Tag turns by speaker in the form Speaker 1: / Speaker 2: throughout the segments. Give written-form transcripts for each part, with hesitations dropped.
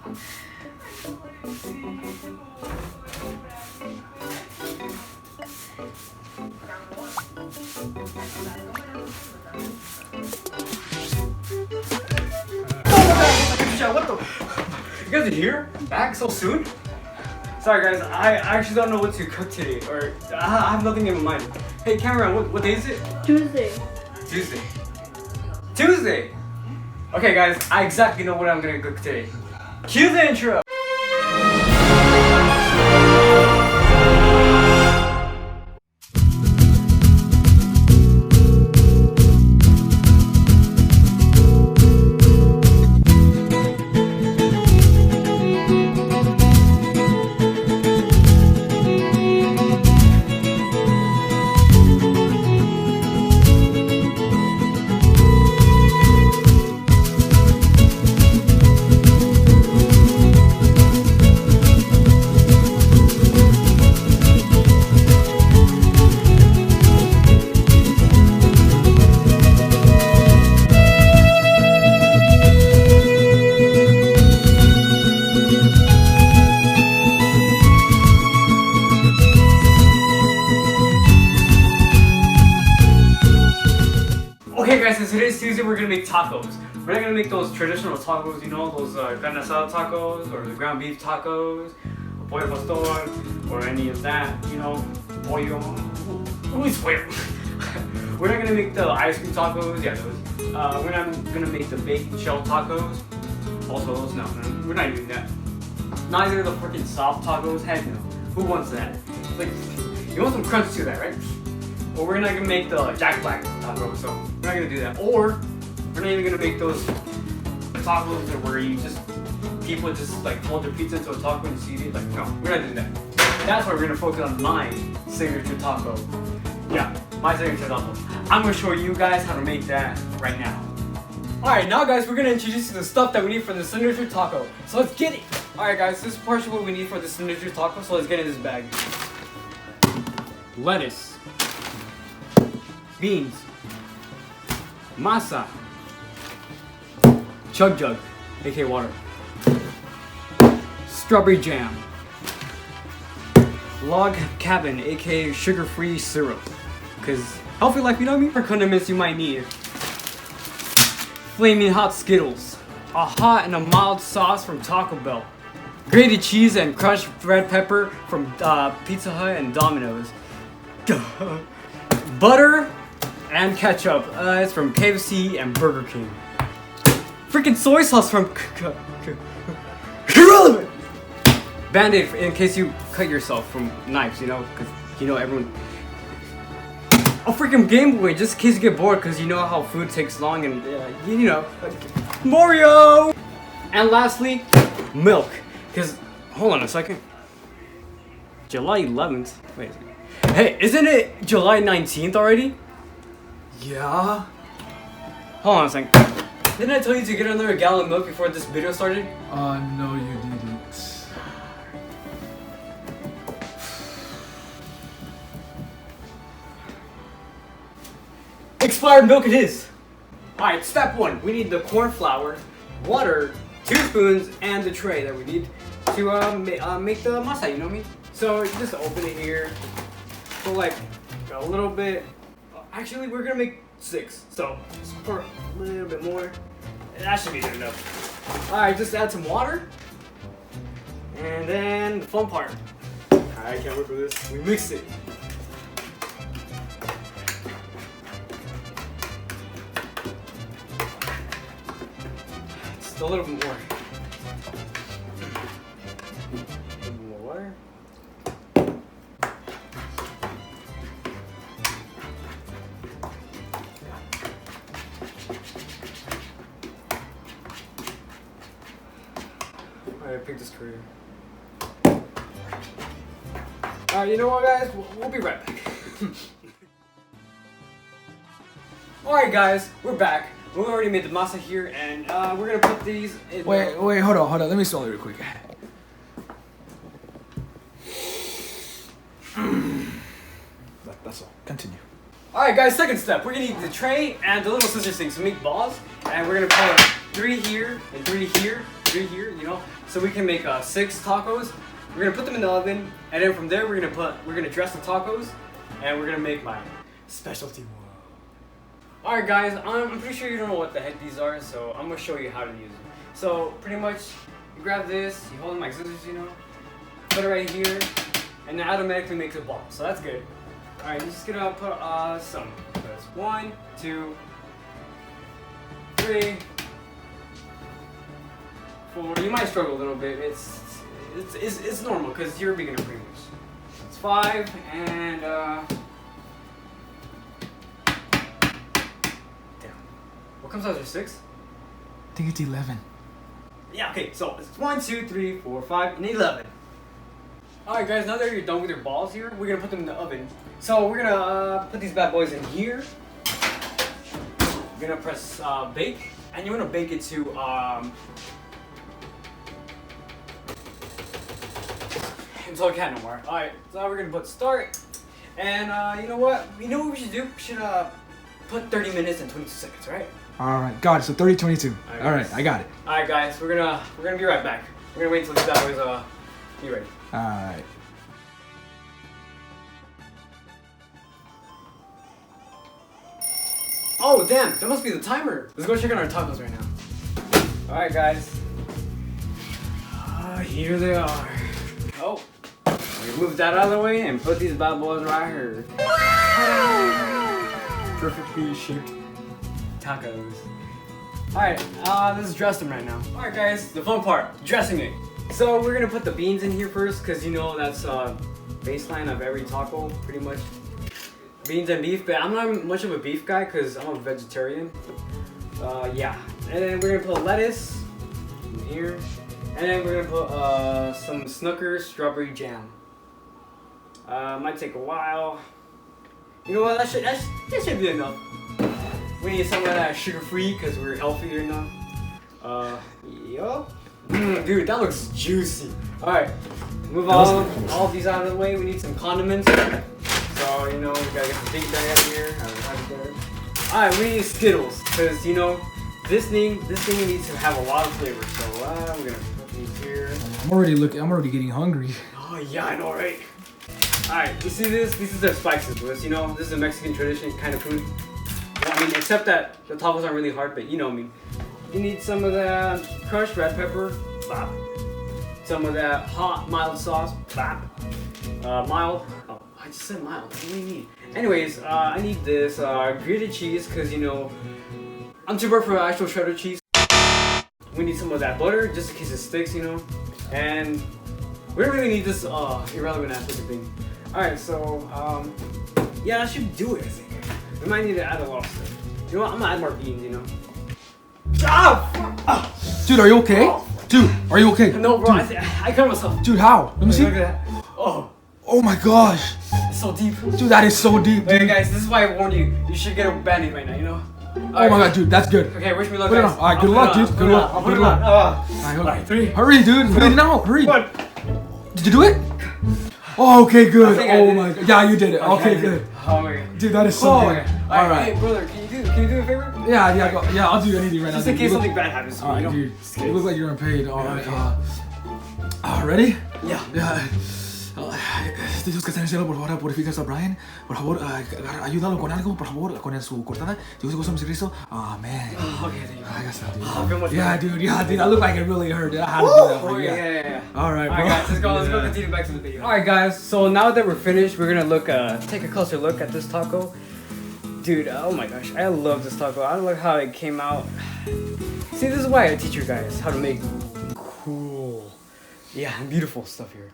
Speaker 1: What the? You guys are here? Back so soon? Sorry guys, I actually don't know what to cook today, or I have nothing in my mind. Hey Cameron, what day is it?
Speaker 2: Tuesday.
Speaker 1: Tuesday! Okay guys, I exactly know what I'm gonna cook today. Cue the intro! Okay guys, so today's Tuesday we're gonna make tacos. We're not gonna make those traditional tacos, you know, those carne asada tacos, or the ground beef tacos, or pollo pastor, or any of that, you know, pollo. Who is pollo? We're not gonna make the ice cream tacos, yeah, those. We're not gonna make the bacon shell tacos. Also those, no, we're not doing that. Neither the freaking soft tacos, heck no. Who wants that? Like, you want some crunch to that, right? Or we're not gonna make the Jack Black tacos, so we're not gonna do that. Or we're not even gonna make those tacos where you just people just like fold their pizza into a taco and you eat it. Like, no, we're not doing that. That's why we're gonna focus on my signature taco. Yeah, my signature taco. I'm gonna show you guys how to make that right now. Alright, now guys, we're gonna introduce you to the stuff that we need for the signature taco. So let's get it! Alright guys, this is partially what we need for the signature taco, so let's get in this bag. Lettuce. Beans, masa, chug jug, aka water, strawberry jam, log cabin, aka sugar-free syrup, cause healthy life, you know what I mean? For condiments you might need flaming hot Skittles, a hot and a mild sauce from Taco Bell, grated cheese and crushed red pepper from Pizza Hut and Domino's, butter and ketchup, it's from KFC and Burger King. Freaking soy sauce from Irrelevant! Band-Aid in case you cut yourself from knives, you know, because you know everyone. A freaking Game Boy just in case you get bored, because you know how food takes long and you know, Mario. And lastly, milk, because hold on a second. July 11th. Wait a second. Hey, isn't it July 19th already?
Speaker 3: Yeah?
Speaker 1: Hold on a second. Didn't I tell you to get another gallon of milk before this video started?
Speaker 3: No you didn't.
Speaker 1: Expired milk it is! Alright, step 1. We need the corn flour, water, 2 spoons, and the tray that we need to make the masa, you know what I mean? So just open it here. Put like a little bit. Actually, we're gonna make 6, so just pour a little bit more. That should be good enough. Alright, just add some water. And then the fun part. I can't wait for this. We mix it. Just a little bit more. A little more water. I picked this career. Alright, you know what guys? We'll be right back. Alright guys, we're back. We already made the masa here and we're gonna put these in.
Speaker 3: Wait, hold on. Let me smell it real quick. That's all. Continue.
Speaker 1: Alright guys, second step. We're gonna need the tray and the little scissors things to make balls. And we're gonna put 3 here and 3 here, 3 here, you know, so we can make 6 tacos. We're gonna put them in the oven, and then from there we're gonna dress the tacos, and we're gonna make my specialty one. All right, guys, I'm pretty sure you don't know what the heck these are, so I'm gonna show you how to use them. So pretty much, you grab this, you hold my scissors, you know, put it right here, and it automatically makes a ball. So that's good. All right, you're just gonna put some. So that's 1, 2, 3, 4. You might struggle a little bit. It's normal because you're a beginner pretty much. It's 5 and damn. What comes after 6?
Speaker 3: I think it's 11.
Speaker 1: Yeah. Okay. So it's 1, 2, 3, 4, 5, and 11. All right, guys. Now that you're done with your balls here, we're gonna put them in the oven. So we're gonna put these bad boys in here. You're gonna press bake, and you wanna bake it to until it can't no more. All right, so now we're gonna put start, and you know what? You know what we should do? We should put 30 minutes and 22 seconds, right?
Speaker 3: All right, got it. So 30, 22. All right, I got it.
Speaker 1: All right, guys, we're gonna be right back. We're gonna wait until these bad boys be ready.
Speaker 3: All right.
Speaker 1: Oh damn, that must be the timer. Let's go check on our tacos right now. All right, guys. Here they are. Oh, we move that out of the way and put these bad boys right here. Perfectly shaped tacos. Alright, let's dress them right now. Alright guys, the fun part, dressing it. So we're gonna put the beans in here first because you know that's baseline of every taco, pretty much. Beans and beef, but I'm not much of a beef guy because I'm a vegetarian. Yeah. And then we're gonna put lettuce in here. And then we're gonna put some Snickers strawberry jam. Might take a while. You know what? That should be enough. We need some of that sugar-free because we're healthier now. Yup. Dude, that looks juicy. All right, move all of these out of the way. We need some condiments. So you know, we gotta get the big bag out of here. All right, we need Skittles because you know this thing needs to have a lot of flavor. So we're gonna. Here.
Speaker 3: I'm already getting hungry.
Speaker 1: Oh yeah, I know, right? Alright, you see this? These are their spices, boys. You know, this is a Mexican tradition kind of food. I mean, except that the tacos aren't really hard, but you know me. You need some of that crushed red pepper, bop. Some of that hot mild sauce, bop. Mild. Oh, I just said mild. What do you need? Anyways, I need this grated cheese because you know I'm too broke for actual cheddar cheese. We need some of that butter just in case it sticks, you know. And we don't really need this irrelevant ass looking thing. Alright, so yeah, that should do it, I think. We might need to add a lot of stuff. You know what? I'm gonna add more beans, you know. Ah!
Speaker 3: Dude, are you okay? Dude, are you okay?
Speaker 1: No, bro,
Speaker 3: Dude.
Speaker 1: I cut myself.
Speaker 3: Dude, how? Let me see.
Speaker 1: Look at that.
Speaker 3: Oh my gosh.
Speaker 1: It's so deep.
Speaker 3: Dude, that is so deep, dude.
Speaker 1: Okay, guys, this is why I warned you. You should get a band-aid right now, you know.
Speaker 3: Oh my god, dude, that's good.
Speaker 1: Okay, wish me luck,
Speaker 3: Put it
Speaker 1: guys.
Speaker 3: on. Alright, good luck, dude. Good luck. Good luck.
Speaker 1: Alright, 3.
Speaker 3: Hurry, dude. Bleed it out. Hurry.
Speaker 1: One.
Speaker 3: Did you do it? Oh, okay, good.
Speaker 1: I
Speaker 3: Oh
Speaker 1: did
Speaker 3: my
Speaker 1: it.
Speaker 3: god. Yeah, you did it. Okay, good.
Speaker 1: Oh my god.
Speaker 3: Dude, that is so good.
Speaker 1: Okay.
Speaker 3: Alright.
Speaker 1: Hey, brother, can you do a favor?
Speaker 3: Yeah, I'll do anything right now.
Speaker 1: Just in case something bad happens to me,
Speaker 3: Alright,
Speaker 1: you know?
Speaker 3: dude. You look like you're unpaid. Alright.
Speaker 1: Okay.
Speaker 3: Ready?
Speaker 1: Yeah.
Speaker 3: Yeah. Dios que está en el cielo, por favor, purificas a Brian. Por favor, ayúdalo con algo, por favor, con su cortada. Dios gozo en Cristo. Amen.
Speaker 1: Okay, thank you.
Speaker 3: I guess so, dude.
Speaker 1: I feel much
Speaker 3: Yeah,
Speaker 1: better.
Speaker 3: dude. I look like it really hurt. I had to do that for you.
Speaker 1: Yeah.
Speaker 3: Alright, bro.
Speaker 1: Alright, guys, let's go continue back to the video. Alright, guys, so now that we're finished, we're gonna take a closer look at this taco. Dude, oh my gosh, I love this taco. I love how it came out. See, this is why I teach you guys how to make cool, yeah, and beautiful stuff here.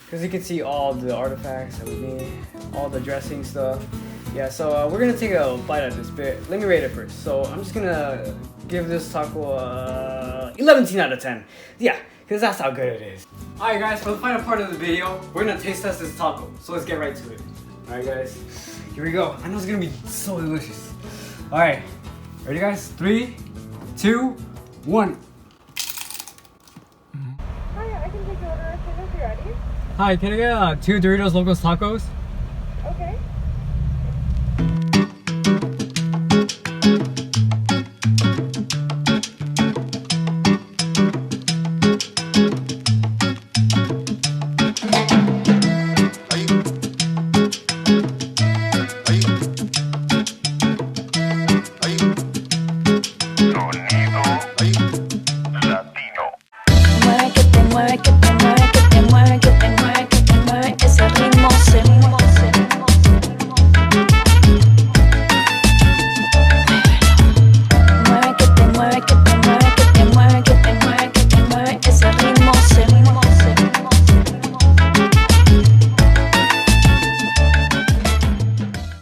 Speaker 1: Because you can see all the artifacts that we made, all the dressing stuff. Yeah, so we're gonna take a bite at this bit. Let me rate it first. So I'm just gonna give this taco 11 out of 10. Yeah, because that's how good it is. Alright guys, for the final part of the video, we're gonna taste test this taco. So let's get right to it. Alright guys, here we go. I know it's gonna be so delicious. Alright, ready guys? 3, 2, 1.
Speaker 2: Hi, I can take your order as soon as you're ready.
Speaker 1: Hi, can I get 2 Doritos Locos Tacos?